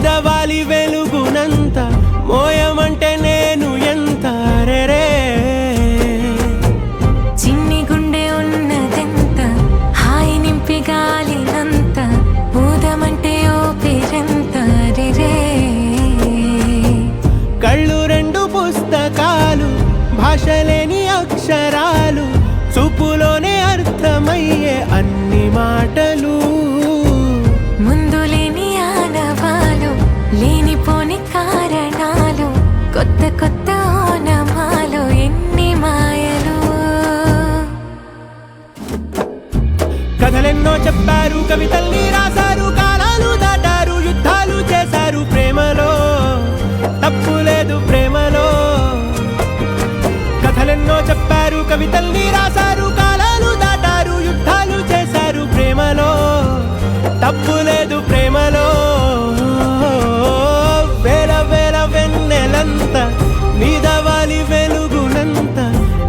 మీద వాలి వెలుగునంత మోయమంటే నేను ఎంత రే చిన్ని గుండె ఉన్నదెంత హాయి నింపి గాలినంత ఊదమంటే ఓ పేరెంత రే కళ్ళు రెండు పుస్తకాలు భాషలేని అక్షరాలు చూపులోనే అర్థమయ్యే అన్ని మాటలు ముందు లేని ఆనవాలు లేనిపోని కారణాలు కొత్త కొత్త ఓనమాలు ఎన్ని మాయలు కథలెన్నో చెప్పారు కవితల్ని రాశారు కాలాలు దాటారు యుద్ధాలు చేశారు ప్రేమలో తప్పు లేదు ప్రేమలో కథలెన్నో చెప్పారు కవితల్ని రాశారు కాలాలు దాటారు యుద్ధాలు చేశారు ప్రేమలో తప్పు లేదు ప్రేమలో వేల వేల వెన్నెలంత మీద వాలి వెలుగునంత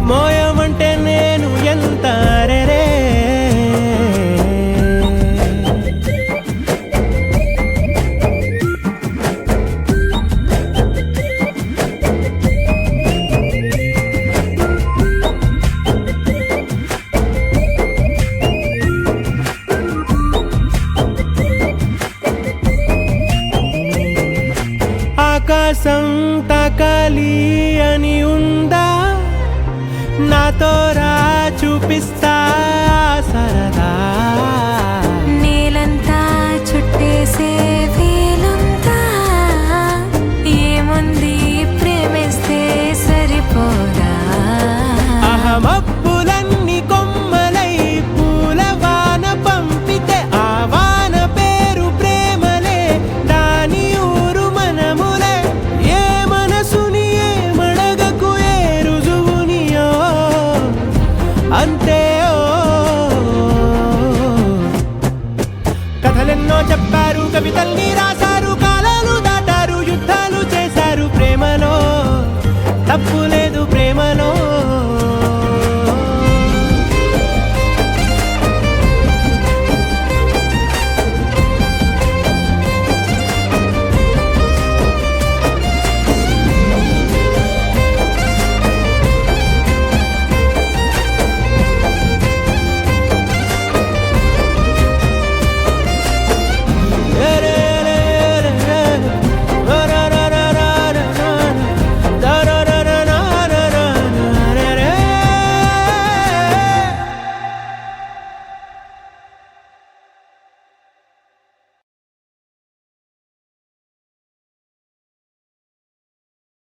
మోయమంటే నేను ఎంత రే ఆకాశం తాకాలి అని ఉందా నాతో రా